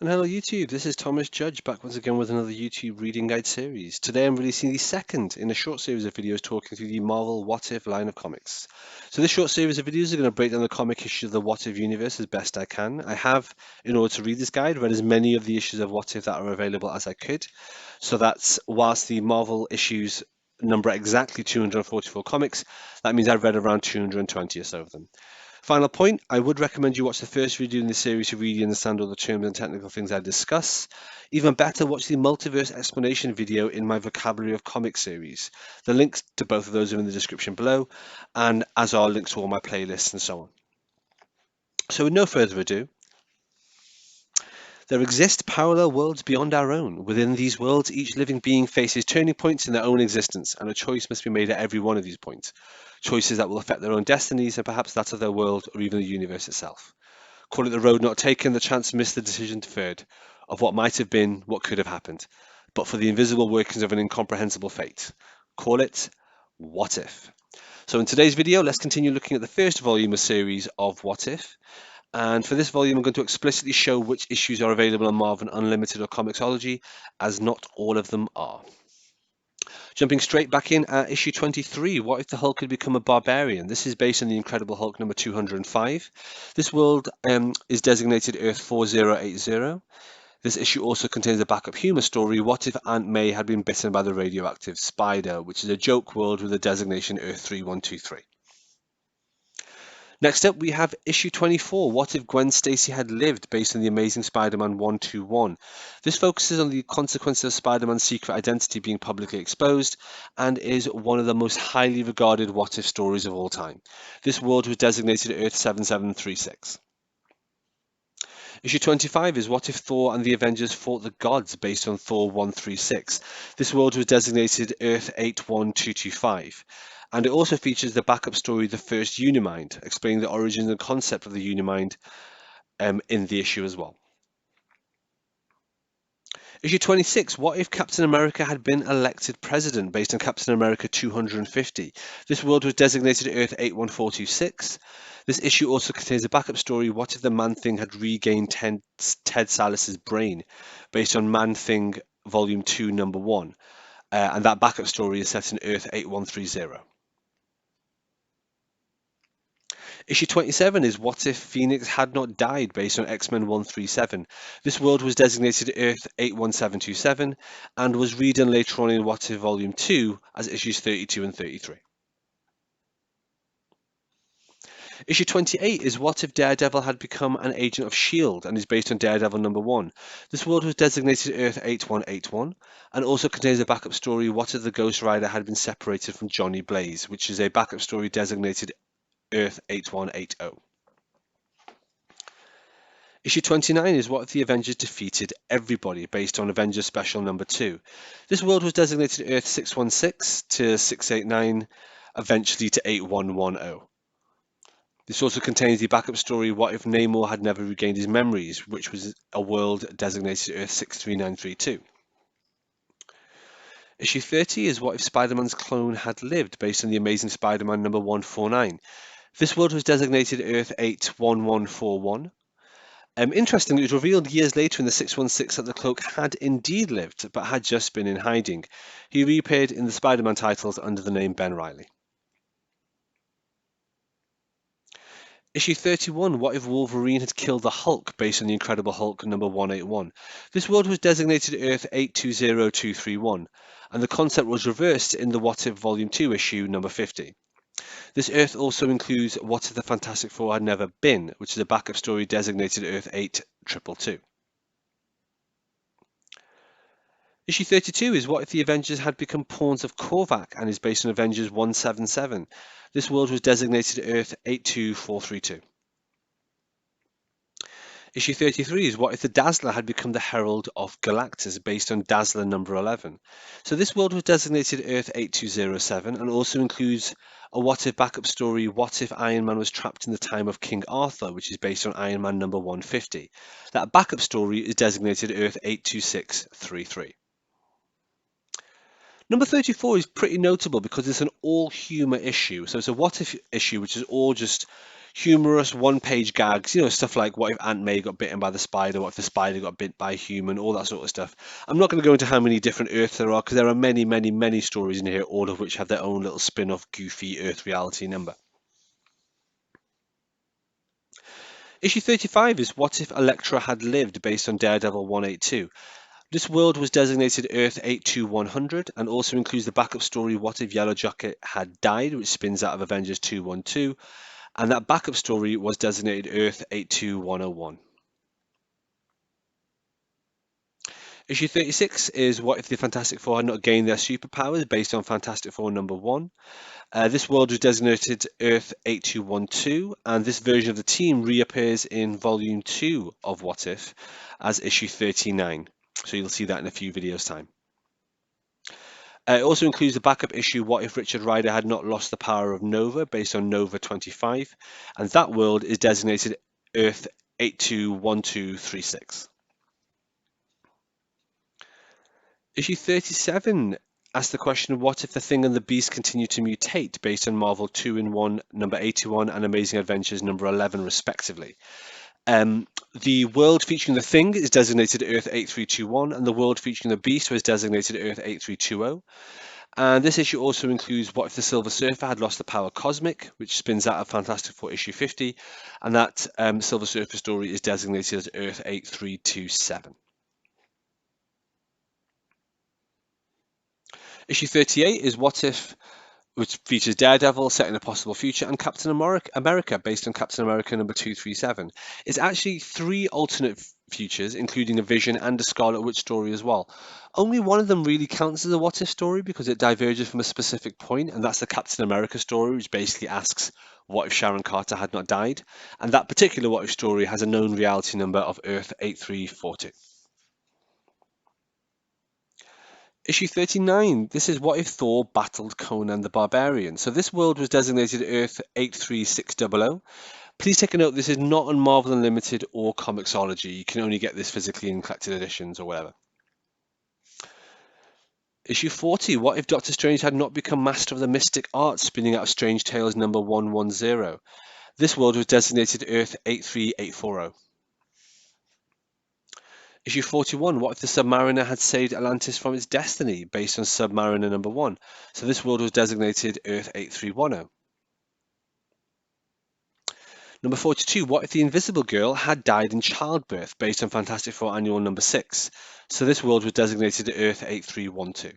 And hello YouTube, this is Thomas Judge back once again with another YouTube reading guide series. Today I'm releasing the second in a short series of videos talking through the Marvel What If line of comics. So this short series of videos are going to break down the comic issues of the What If universe as best I can. I have, in order to read this guide, read as many of the issues of What If that are available as I could. So that's whilst the Marvel issues number exactly 244 comics, that means I've read around 220 or so of them. Final point, I would recommend you watch the first video in the series to really understand all the terms and technical things I discuss. Even better, watch the multiverse explanation video in my Vocabulary of Comics series. The links to both of those are in the description below, and as are links to all my playlists and so on. So with no further ado, there exist parallel worlds beyond our own. Within these worlds, each living being faces turning points in their own existence, and a choice must be made at every one of these points. Choices that will affect their own destinies and perhaps that of their world or even the universe itself. Call it the road not taken, the chance missed, the decision deferred, of what might have been, what could have happened, but for the invisible workings of an incomprehensible fate. Call it What If. So in today's video, let's continue looking at the first volume of series of What If. And for this volume, I'm going to explicitly show which issues are available on Marvel Unlimited or Comixology, as not all of them are. Jumping straight back in at issue 23, What If the Hulk Had Become a Barbarian? This is based on the Incredible Hulk number 205. This world is designated Earth 4080. This issue also contains a backup humor story, What If Aunt May Had Been Bitten by the Radioactive Spider, which is a joke world with a designation Earth 3123. Next up, we have issue 24, What If Gwen Stacy Had Lived, based on the Amazing Spider-Man 121. This focuses on the consequences of Spider-Man's secret identity being publicly exposed and is one of the most highly regarded What If stories of all time. This world was designated Earth 7736. Issue 25 is What If Thor and the Avengers Fought the Gods, based on Thor 136. This world was designated Earth 81225. And it also features the backup story The First Unimind, explaining the origins and concept of the Unimind in the issue as well. Issue 26, What If Captain America Had Been Elected President, based on Captain America 250. This world was designated Earth 81426. This issue also contains a backup story, What If the Man-Thing Had Regained Ted Salas's brain, based on Man-Thing Volume 2, Number 1. And that backup story is set in Earth 8130. Issue 27 is What If Phoenix Had Not Died, based on X-Men 137. This world was designated Earth 81727 and was redone later on in What If Volume 2 as issues 32 and 33. Issue 28 is What If Daredevil Had Become an Agent of S.H.I.E.L.D. and is based on Daredevil number 1. This world was designated Earth 8181 and also contains a backup story, What If the Ghost Rider Had Been Separated from Johnny Blaze, which is a backup story designated Earth 8180. Issue 29 is What If the Avengers Defeated Everybody, based on Avengers Special number 2. This world was designated Earth 616 to 689, eventually to 8110. This also contains the backup story, What If Namor Had Never Regained His Memories, which was a world designated Earth 63932. Issue 30 is What If Spider-Man's Clone Had Lived, based on the Amazing Spider-Man number 149. This world was designated Earth 81141. Interestingly, it was revealed years later in the 616 that the Cloak had indeed lived, but had just been in hiding. He reappeared in the Spider-Man titles under the name Ben Reilly. Issue 31, What If Wolverine Had Killed the Hulk, based on the Incredible Hulk number 181. This world was designated Earth 820231, and the concept was reversed in the What If Volume 2 issue number 50. This Earth also includes What If the Fantastic Four Had Never Been, which is a backup story designated Earth 8222. Issue 32 is What If the Avengers Had Become Pawns of Korvac and is based on Avengers 177. This world was designated Earth 82432. Issue 33 is What If the Dazzler Had Become the Herald of Galactus, based on Dazzler number 11. So this world was designated Earth 8207 and also includes a What If backup story, What If Iron Man Was Trapped in the Time of King Arthur, which is based on Iron Man number 150. That backup story is designated Earth 82633. Number 34 is pretty notable because it's an all humor issue. So it's a What If issue, which is all just humorous one-page gags, stuff like what if Aunt May got bitten by the spider, what if the spider got bit by a human, all that sort of stuff. I'm not going to go into how many different Earths there are because there are many, many, many stories in here, all of which have their own little spin-off goofy Earth reality number. Issue 35 is What If Elektra Had Lived, based on Daredevil 182. This world was designated Earth 82100 and also includes the backup story What If Yellow Jacket Had Died, which spins out of Avengers 212, and that backup story was designated Earth 82101. Issue 36 is What If the Fantastic Four Had Not Gained Their Superpowers, based on Fantastic Four number 1. This world was designated Earth 8212, and this version of the team reappears in Volume 2 of What If as issue 39. So you'll see that in a few videos' time. It also includes the backup issue What If Richard Rider Had Not Lost the Power of Nova, based on Nova 25, and that world is designated Earth 821236. Issue 37 asks the question, what if the Thing and the Beast continue to mutate, based on Marvel 2-in-1 number 81 and Amazing Adventures number 11 respectively. The world featuring the Thing is designated Earth 8321 and the world featuring the Beast was designated Earth 8320. And this issue also includes What If the Silver Surfer Had Lost the Power Cosmic, which spins out of Fantastic Four issue 50, and that Silver Surfer story is designated as Earth 8327. Issue 38 is What If, which features Daredevil set in a possible future, and Captain America based on Captain America number 237. It's actually 3 alternate futures, including a Vision and a Scarlet Witch story as well. Only one of them really counts as a what if story because it diverges from a specific point, and that's the Captain America story, which basically asks, what if Sharon Carter had not died? And that particular what if story has a known reality number of Earth 8340. Issue 39. This is What If Thor Battled Conan the Barbarian. So this world was designated Earth 83600. Please take a note, this is not on Marvel Unlimited or Comixology. You can only get this physically in collected editions or whatever. Issue 40. What if Doctor Strange had not become Master of the Mystic Arts, spinning out of Strange Tales number 110? This world was designated Earth 83840. Issue 41, What if the Submariner had saved Atlantis from its destiny, based on Submariner number 1? So this world was designated Earth 8310. Number 42, What if the Invisible Girl had died in childbirth, based on Fantastic Four Annual number 6? So this world was designated Earth 8312.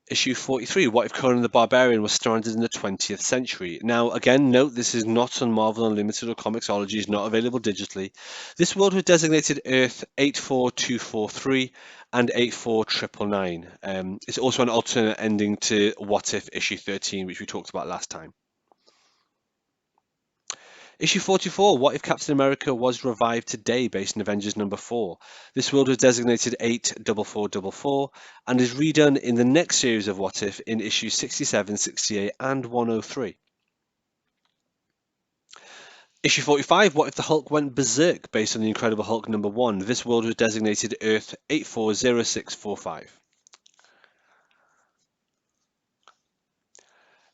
Issue 43, What if Conan the Barbarian was stranded in the 20th century? Now, again, note this is not on Marvel Unlimited or Comixology, it's not available digitally. This world was designated Earth 84243 and 84999. It's also an alternate ending to What If issue 13, which we talked about last time. Issue 44, What if Captain America was revived today, based on Avengers number 4? This world was designated 84444 and is redone in the next series of What If in issues 67, 68 and 103. Issue 45, What if the Hulk went berserk, based on the Incredible Hulk number 1? This world was designated Earth 840645.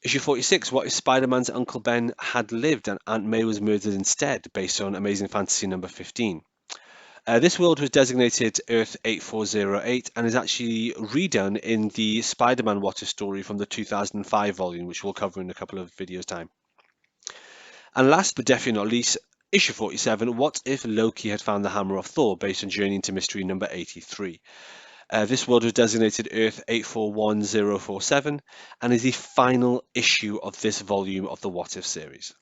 Issue 46, What if Spider-Man's Uncle Ben had lived and Aunt May was murdered instead, based on Amazing Fantasy number 15? This world was designated Earth 8408 and is actually redone in the Spider-Man What If story from the 2005 volume, which we'll cover in a couple of videos' time. And last but definitely not least, issue 47, What if Loki had found the Hammer of Thor, based on Journey into Mystery number 83? This world was designated Earth 841047 and is the final issue of this volume of the What If series.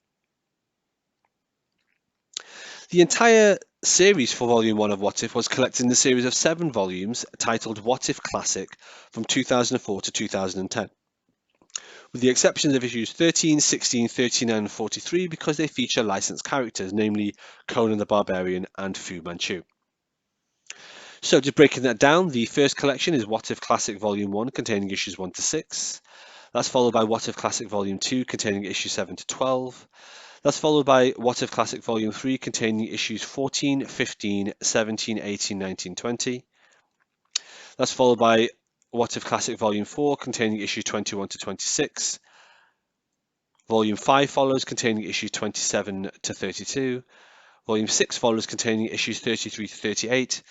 The entire series for Volume 1 of What If was collected in the series of 7 volumes titled What If Classic from 2004 to 2010, with the exceptions of issues 13, 16, 39 and 43 because they feature licensed characters, namely Conan the Barbarian and Fu Manchu. So just breaking that down, the first collection is What If Classic Volume 1 containing issues 1 to 6. That's followed by What If Classic Volume 2 containing issues 7 to 12. That's followed by What If Classic Volume 3 containing issues 14, 15, 17, 18, 19, 20. That's followed by What If Classic Volume 4 containing issues 21 to 26. Volume 5 follows, containing issues 27 to 32. Volume 6 follows, containing issues 33 to 38.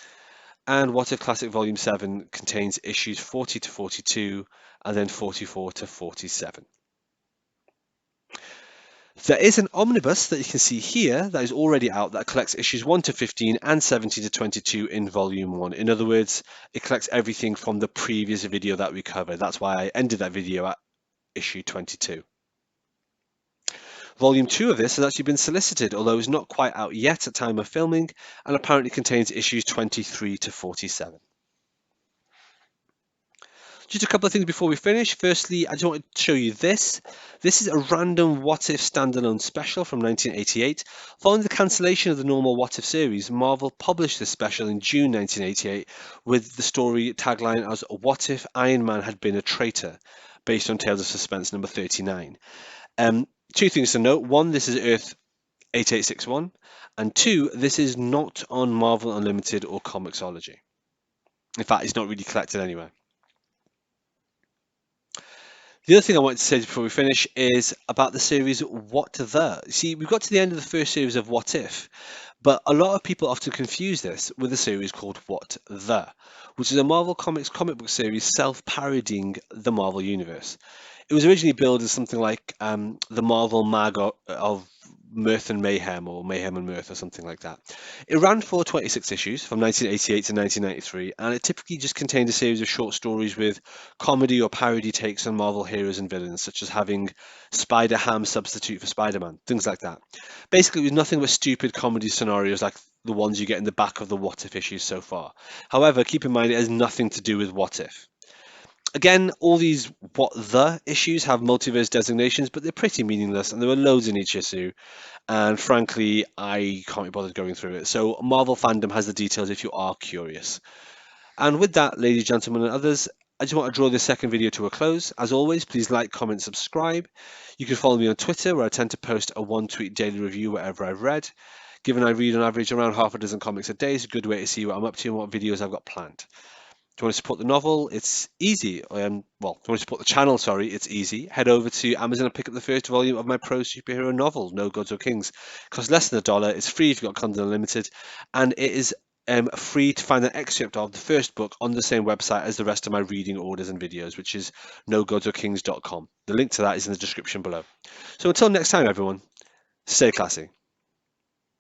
And What If Classic Volume 7 contains issues 40 to 42 and then 44 to 47. There is an omnibus that you can see here that is already out that collects issues 1 to 15 and 17 to 22 in Volume 1. In other words, it collects everything from the previous video that we covered. That's why I ended that video at issue 22. Volume 2 of this has actually been solicited, although it's not quite out yet at time of filming, and apparently contains issues 23 to 47. Just a couple of things before we finish. Firstly, I just want to show you this. This is a random What If standalone special from 1988. Following the cancellation of the normal What If series, Marvel published this special in June 1988 with the story tagline as What If Iron Man Had Been a Traitor, based on Tales of Suspense number 39. Two things to note. One, this is Earth 8861, and two, this is not on Marvel Unlimited or Comixology. In fact, it's not really collected anywhere. The other thing I wanted to say before we finish is about the series What the? See, we've got to the end of the first series of What If, but a lot of people often confuse this with a series called What the, which is a Marvel Comics comic book series self-parodying the Marvel Universe. It was originally billed as something like the Marvel Mag of Mirth and Mayhem, or Mayhem and Mirth, or something like that. It ran for 26 issues from 1988 to 1993, and it typically just contained a series of short stories with comedy or parody takes on Marvel heroes and villains, such as having Spider-Ham substitute for Spider-Man, things like that. Basically, it was nothing but stupid comedy scenarios like the ones you get in the back of the What If issues so far. However, keep in mind it has nothing to do with What If. Again, all these What the issues have multiverse designations, but they're pretty meaningless, and there are loads in each issue. And frankly, I can't be bothered going through it. So Marvel Fandom has the details if you are curious. And with that, ladies, gentlemen, and others, I just want to draw this second video to a close. As always, please like, comment, subscribe. You can follow me on Twitter, where I tend to post a one-tweet daily review whatever I've read. Given I read on average around half a dozen comics a day, it's a good way to see what I'm up to and what videos I've got planned. Do you want to support the novel? It's easy. Well, do you want to support the channel? Sorry, it's easy. Head over to Amazon and pick up the first volume of my pro superhero novel, No Gods or Kings. It costs less than $1. It's free if you've got Content Unlimited, and it is free to find an excerpt of the first book on the same website as the rest of my reading orders and videos, which is nogodsorkings.com. The link to that is in the description below. So until next time, everyone, stay classy.